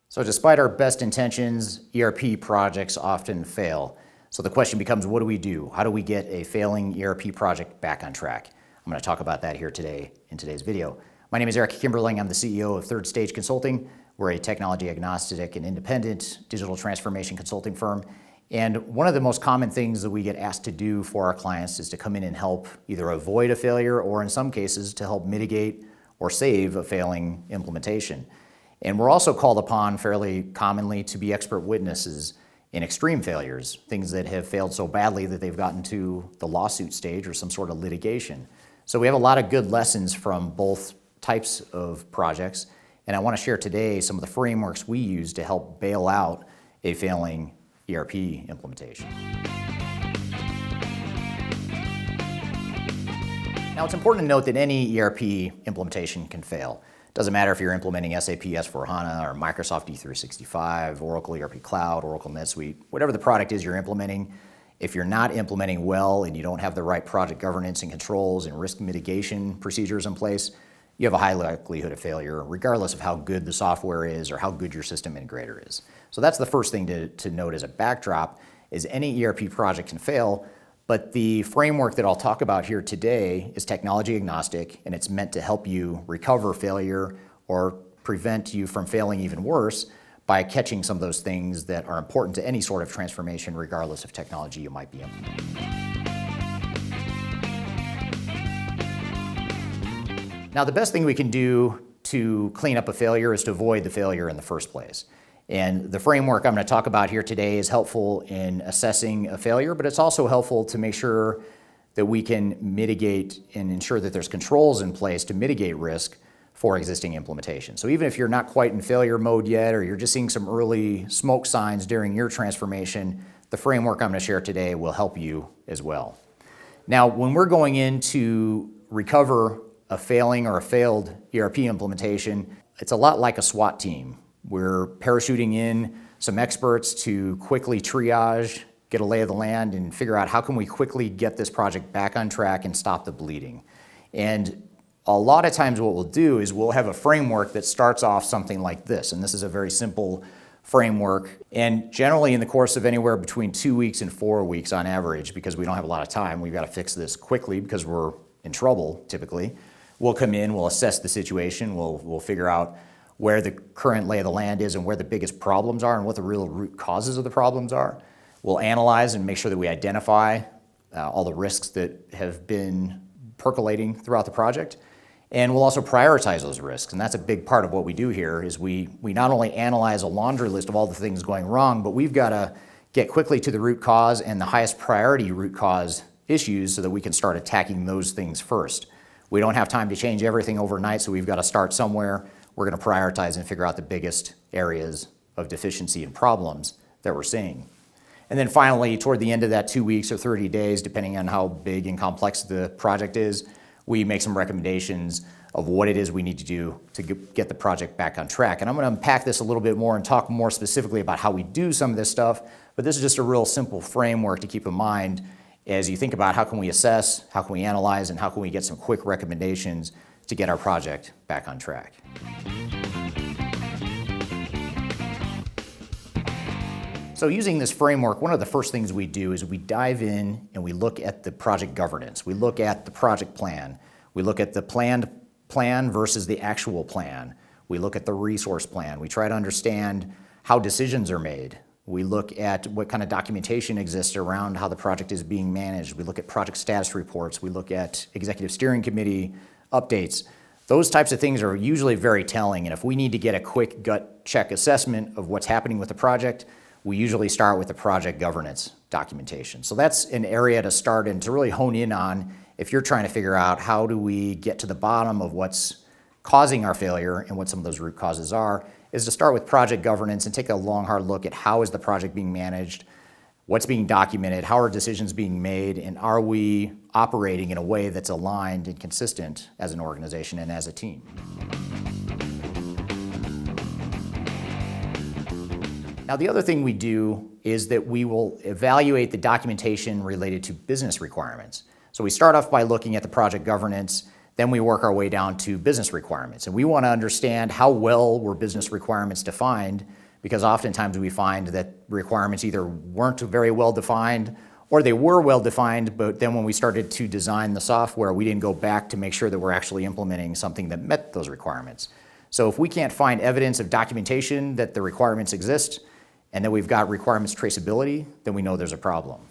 So despite our best intentions, ERP projects often fail. So the question becomes, what do we do? How do we get a failing ERP project back on track? I'm going to talk about that here today in today's video. My name is Eric Kimberling. I'm the CEO of Third Stage Consulting. We're a technology agnostic and independent digital transformation consulting firm. And one of the most common things that we get asked to do for our clients is to come in and help either avoid a failure or in some cases to help mitigate or save a failing implementation. And we're also called upon fairly commonly to be expert witnesses in extreme failures, things that have failed so badly that they've gotten to the lawsuit stage or some sort of litigation. So we have a lot of good lessons from both types of projects, and I want to share today some of the frameworks we use to help bail out a failing ERP implementation. Now it's important to note that any ERP implementation can fail. Doesn't matter if you're implementing SAP S/4HANA or Microsoft D365, Oracle ERP Cloud, Oracle NetSuite, whatever the product is you're implementing, if you're not implementing well and you don't have the right project governance and controls and risk mitigation procedures in place, you have a high likelihood of failure regardless of how good the software is or how good your system integrator is. So that's the first thing to note as a backdrop is any ERP project can fail. But the framework that I'll talk about here today is technology agnostic, and it's meant to help you recover failure or prevent you from failing even worse by catching some of those things that are important to any sort of transformation, regardless of technology you might be implementing. Now, the best thing we can do to clean up a failure is to avoid the failure in the first place. And the framework I'm going to talk about here today is helpful in assessing a failure, but it's also helpful to make sure that we can mitigate and ensure that there's controls in place to mitigate risk for existing implementation. So even if you're not quite in failure mode yet, or you're just seeing some early smoke signs during your transformation, the framework I'm going to share today will help you as well. Now, when we're going in to recover a failing or a failed ERP implementation, it's a lot like a SWAT team. We're parachuting in some experts to quickly triage, get a lay of the land, and figure out how can we quickly get this project back on track and stop the bleeding. And a lot of times what we'll do is we'll have a framework that starts off something like this, and this is a very simple framework. And generally in the course of anywhere between 2 weeks and 4 weeks on average, because we don't have a lot of time, we've got to fix this quickly because we're in trouble typically. We'll come in, we'll assess the situation, we'll figure out where the current lay of the land is and where the biggest problems are and what the real root causes of the problems are. We'll analyze and make sure that we identify all the risks that have been percolating throughout the project. And we'll also prioritize those risks. And that's a big part of what we do here is we not only analyze a laundry list of all the things going wrong, but we've got to get quickly to the root cause and the highest priority root cause issues so that we can start attacking those things first. We don't have time to change everything overnight, so we've got to start somewhere. We're going to prioritize and figure out the biggest areas of deficiency and problems that we're seeing. And then finally, toward the end of that 2 weeks or 30 days, depending on how big and complex the project is, we make some recommendations of what it is we need to do to get the project back on track. And I'm going to unpack this a little bit more and talk more specifically about how we do some of this stuff, but this is just a real simple framework to keep in mind as you think about how can we assess, how can we analyze, and how can we get some quick recommendations to get our project back on track. So using this framework, one of the first things we do is we dive in and we look at the project governance. We look at the project plan. We look at the planned plan versus the actual plan. We look at the resource plan. We try to understand how decisions are made. We look at what kind of documentation exists around how the project is being managed. We look at project status reports. We look at executive steering committee updates. Those types of things are usually very telling, and if we need to get a quick gut check assessment of what's happening with the project, we usually start with the project governance documentation. So that's an area to start and to really hone in on if you're trying to figure out how do we get to the bottom of what's causing our failure and what some of those root causes are, is to start with project governance and take a long, hard look at how is the project being managed, what's being documented, how are decisions being made, and are we operating in a way that's aligned and consistent as an organization and as a team. Now, Now, the other thing we do is that we will evaluate the documentation related to business requirements. So we start off by looking at the project governance, then we work our way down to business requirements. And we want to understand how well were business requirements defined, because oftentimes we find that requirements either weren't very well defined or they were well defined, but then when we started to design the software, we didn't go back to make sure that we're actually implementing something that met those requirements. So if we can't find evidence of documentation that the requirements exist and that we've got requirements traceability, then we know there's a problem.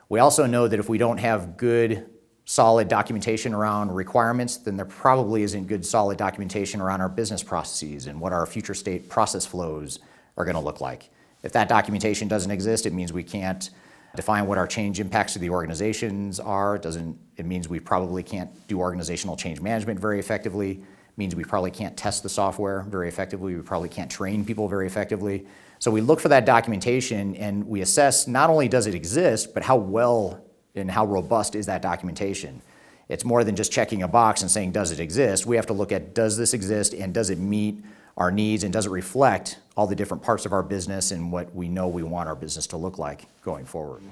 We also know that if we don't have good, solid documentation around requirements, then there probably isn't good, solid documentation around our business processes and what our future state process flows are going to look like. If that documentation doesn't exist, it means we can't define what our change impacts to the organizations are. It means we probably can't do organizational change management very effectively. It means we probably can't test the software very effectively. We probably can't train people very effectively. So we look for that documentation and we assess not only does it exist, but how well and how robust is that documentation. It's more than just checking a box and saying, does it exist? We have to look at, does this exist and does it meet our needs and does it reflect all the different parts of our business and what we know we want our business to look like going forward.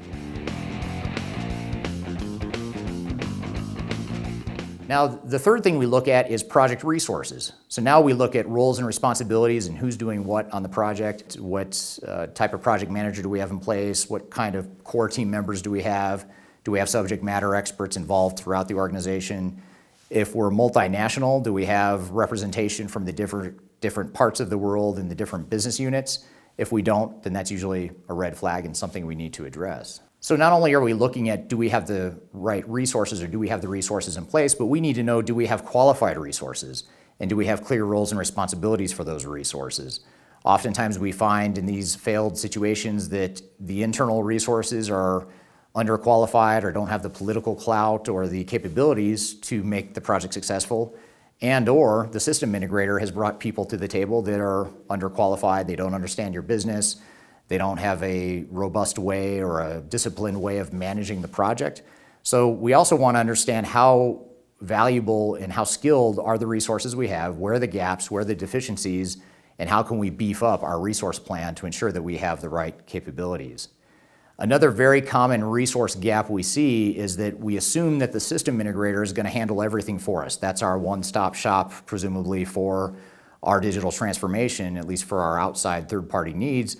Now, the third thing we look at is project resources. So now we look at roles and responsibilities and who's doing what on the project, what type of project manager do we have in place, what kind of core team members do we have subject matter experts involved throughout the organization? If we're multinational, do we have representation from the different parts of the world and the different business units? If we don't, then that's usually a red flag and something we need to address. So not only are we looking at do we have the right resources or do we have the resources in place, but we need to know, do we have qualified resources and do we have clear roles and responsibilities for those resources? Oftentimes we find in these failed situations that the internal resources are underqualified or don't have the political clout or the capabilities to make the project successful, and or the system integrator has brought people to the table that are underqualified, they don't understand your business, they don't have a robust way or a disciplined way of managing the project. So we also want to understand how valuable and how skilled are the resources we have, where are the gaps, where are the deficiencies, and how can we beef up our resource plan to ensure that we have the right capabilities. Another very common resource gap we see is that we assume that the system integrator is going to handle everything for us. That's our one-stop shop, presumably, for our digital transformation, at least for our outside third-party needs.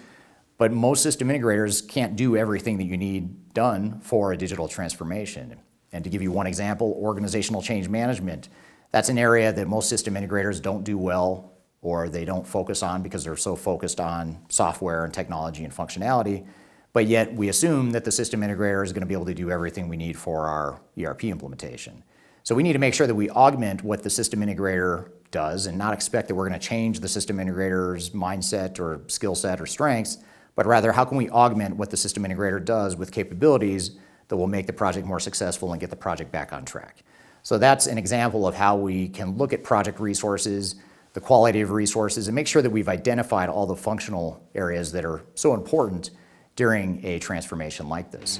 But most system integrators can't do everything that you need done for a digital transformation. And to give you one example, organizational change management. That's an area that most system integrators don't do well or they don't focus on because they're so focused on software and technology and functionality. But yet we assume that the system integrator is going to be able to do everything we need for our ERP implementation. So we need to make sure that we augment what the system integrator does and not expect that we're going to change the system integrator's mindset or skill set or strengths, but rather how can we augment what the system integrator does with capabilities that will make the project more successful and get the project back on track. So that's an example of how we can look at project resources, the quality of resources, and make sure that we've identified all the functional areas that are so important during a transformation like this.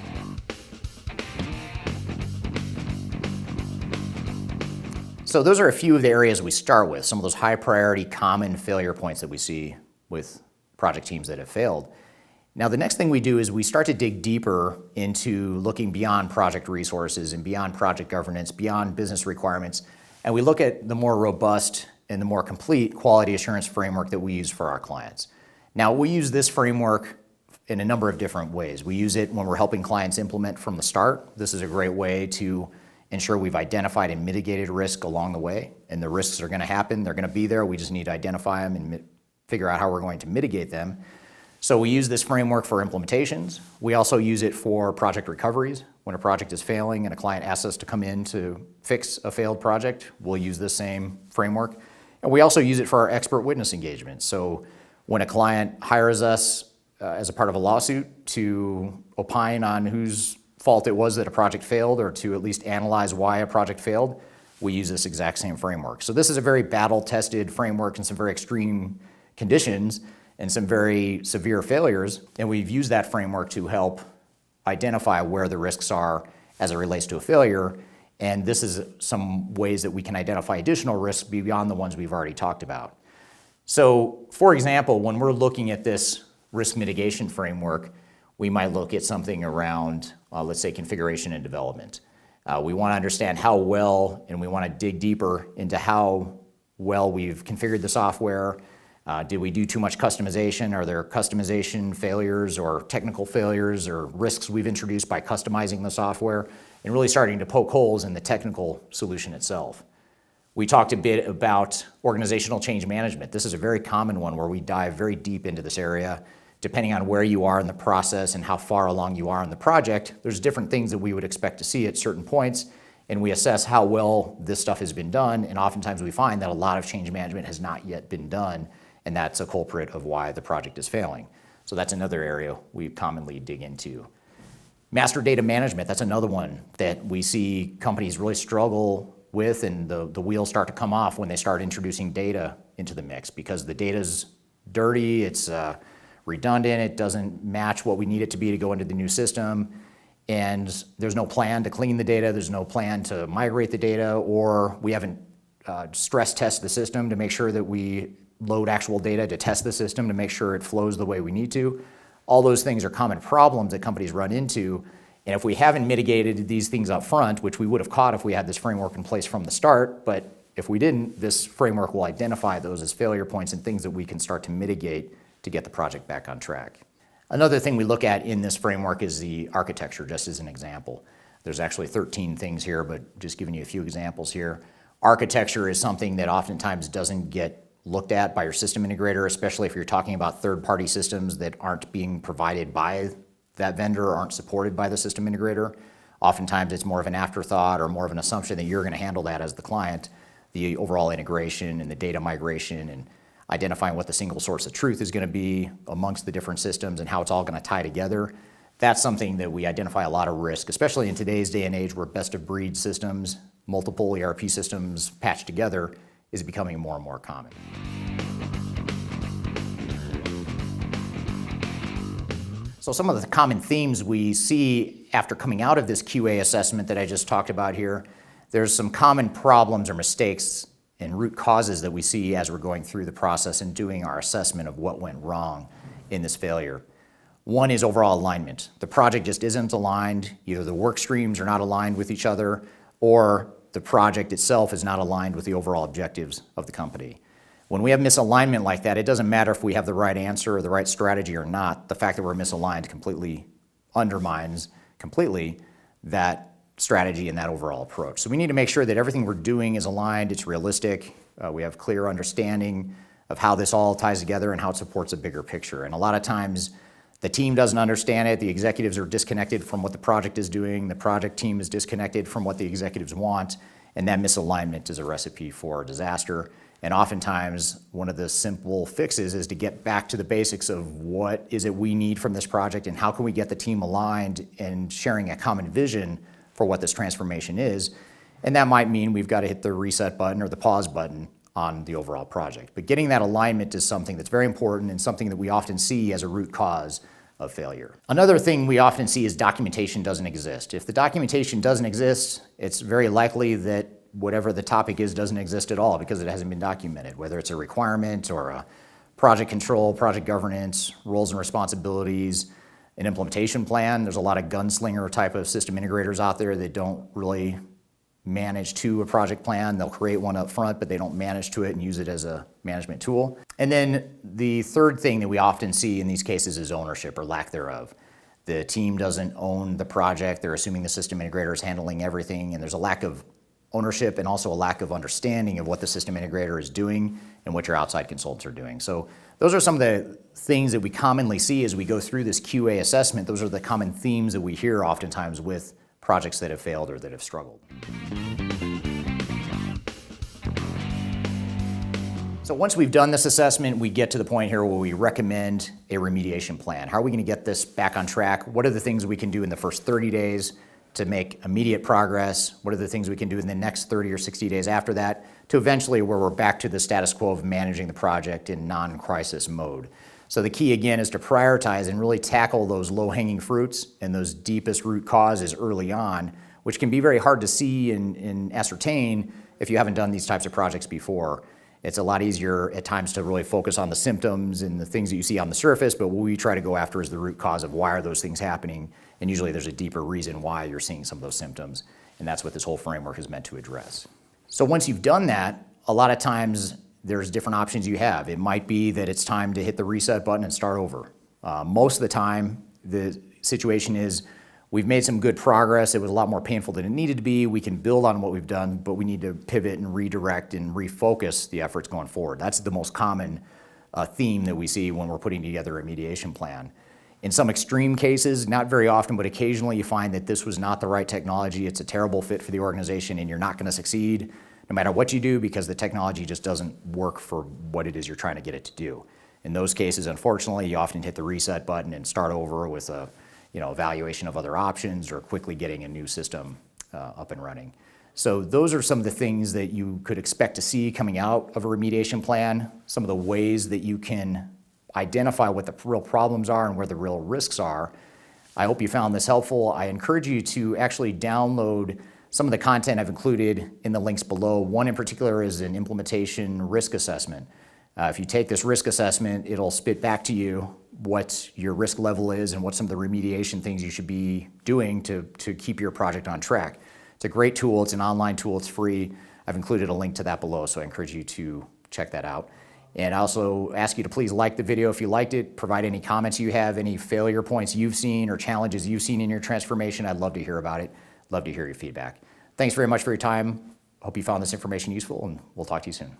So those are a few of the areas we start with, some of those high priority common failure points that we see with project teams that have failed. Now the next thing we do is we start to dig deeper into looking beyond project resources and beyond project governance, beyond business requirements, and we look at the more robust and the more complete quality assurance framework that we use for our clients. Now we use this framework in a number of different ways. We use it when we're helping clients implement from the start. This is a great way to ensure we've identified and mitigated risk along the way, and the risks are going to happen, they're going to be there, we just need to identify them and figure out how we're going to mitigate them. So we use this framework for implementations. We also use it for project recoveries. When a project is failing and a client asks us to come in to fix a failed project, we'll use the same framework. And we also use it for our expert witness engagements. So when a client hires us as a part of a lawsuit to opine on whose fault it was that a project failed or to at least analyze why a project failed, we use this exact same framework. So this is a very battle-tested framework in some very extreme conditions and some very severe failures, and we've used that framework to help identify where the risks are as it relates to a failure, and this is some ways that we can identify additional risks beyond the ones we've already talked about. So, for example, when we're looking at this risk mitigation framework, we might look at something around, let's say, configuration and development. We want to understand how well, and we want to dig deeper into how well we've configured the software. Did we do too much customization? Are there customization failures or technical failures or risks we've introduced by customizing the software? And really starting to poke holes in the technical solution itself. We talked a bit about organizational change management. This is a very common one where we dive very deep into this area. Depending on where you are in the process and how far along you are in the project, there's different things that we would expect to see at certain points, and we assess how well this stuff has been done, and oftentimes we find that a lot of change management has not yet been done, and that's a culprit of why the project is failing. So that's another area we commonly dig into. Master data management, that's another one that we see companies really struggle with, and the wheels start to come off when they start introducing data into the mix, because the data's dirty, it's redundant, it doesn't match what we need it to be to go into the new system, and there's no plan to clean the data, there's no plan to migrate the data, or we haven't stress tested the system to make sure that we load actual data to test the system to make sure it flows the way we need to. All those things are common problems that companies run into, and if we haven't mitigated these things up front, which we would have caught if we had this framework in place from the start, but if we didn't, this framework will identify those as failure points and things that we can start to mitigate to get the project back on track. Another thing we look at in this framework is the architecture, just as an example. There's actually 13 things here, but just giving you a few examples here. Architecture is something that oftentimes doesn't get looked at by your system integrator, especially if you're talking about third-party systems that aren't being provided by that vendor or aren't supported by the system integrator. Oftentimes it's more of an afterthought or more of an assumption that you're going to handle that as the client, the overall integration and the data migration and identifying what the single source of truth is going to be amongst the different systems and how it's all going to tie together. That's something that we identify a lot of risk, especially in today's day and age where best-of-breed systems, multiple ERP systems patched together, is becoming more and more common. So some of the common themes we see after coming out of this QA assessment that I just talked about here, there's some common problems or mistakes and root causes that we see as we're going through the process and doing our assessment of what went wrong in this failure. One is overall alignment. The project just isn't aligned. Either the work streams are not aligned with each other, or the project itself is not aligned with the overall objectives of the company. When we have misalignment like that, it doesn't matter if we have the right answer or the right strategy or not. The fact that we're misaligned completely undermines that strategy and that overall approach. So we need to make sure that everything we're doing is aligned, it's realistic, we have clear understanding of how this all ties together and how it supports a bigger picture. And a lot of times the team doesn't understand it, the executives are disconnected from what the project is doing, the project team is disconnected from what the executives want, and that misalignment is a recipe for disaster. And oftentimes, one of the simple fixes is to get back to the basics of what is it we need from this project and how can we get the team aligned and sharing a common vision for what this transformation is. And that might mean we've got to hit the reset button or the pause button on the overall project. But getting that alignment is something that's very important and something that we often see as a root cause of failure. Another thing we often see is documentation doesn't exist. If the documentation doesn't exist, it's very likely that whatever the topic is doesn't exist at all because it hasn't been documented, whether it's a requirement or a project control, project governance, roles and responsibilities, an implementation plan. There's a lot of gunslinger type of system integrators out there that don't really manage to a project plan. They'll create one up front, but they don't manage to it and use it as a management tool. And then the third thing that we often see in these cases is ownership or lack thereof. The team doesn't own the project. They're assuming the system integrator is handling everything, and there's a lack of ownership and also a lack of understanding of what the system integrator is doing and what your outside consultants are doing. So those are some of the things that we commonly see as we go through this QA assessment. Those are the common themes that we hear oftentimes with projects that have failed or that have struggled. So once we've done this assessment, we get to the point here where we recommend a remediation plan. How are we going to get this back on track? What are the things we can do in the first 30 days to make immediate progress? What are the things we can do in the next 30 or 60 days after that to eventually where we're back to the status quo of managing the project in non-crisis mode? So the key again is to prioritize and really tackle those low-hanging fruits and those deepest root causes early on, which can be very hard to see and ascertain if you haven't done these types of projects before. It's a lot easier at times to really focus on the symptoms and the things that you see on the surface, but what we try to go after is the root cause of why are those things happening, and usually there's a deeper reason why you're seeing some of those symptoms, and that's what this whole framework is meant to address. So once you've done that, a lot of times there's different options you have. It might be that it's time to hit the reset button and start over. Most of the time, the situation is we've made some good progress. It was a lot more painful than it needed to be. We can build on what we've done, but we need to pivot and redirect and refocus the efforts going forward. That's the most common theme that we see when we're putting together a remediation plan. In some extreme cases, not very often, but occasionally you find that this was not the right technology. It's a terrible fit for the organization and you're not going to succeed no matter what you do because the technology just doesn't work for what it is you're trying to get it to do. In those cases, unfortunately, you often hit the reset button and start over with a evaluation of other options or quickly getting a new system up and running. So those are some of the things that you could expect to see coming out of a remediation plan, some of the ways that you can identify what the real problems are and where the real risks are. I hope you found this helpful. I encourage you to actually download some of the content I've included in the links below. One in particular is an implementation risk assessment. If you take this risk assessment, it'll spit back to you what your risk level is and what some of the remediation things you should be doing to keep your project on track. It's a great tool. It's an online tool. It's free. I've included a link to that below, so I encourage you to check that out. And I also ask you to please like the video if you liked it, provide any comments you have, any failure points you've seen or challenges you've seen in your transformation. I'd love to hear about it. Love to hear your feedback. Thanks very much for your time. Hope you found this information useful, and we'll talk to you soon.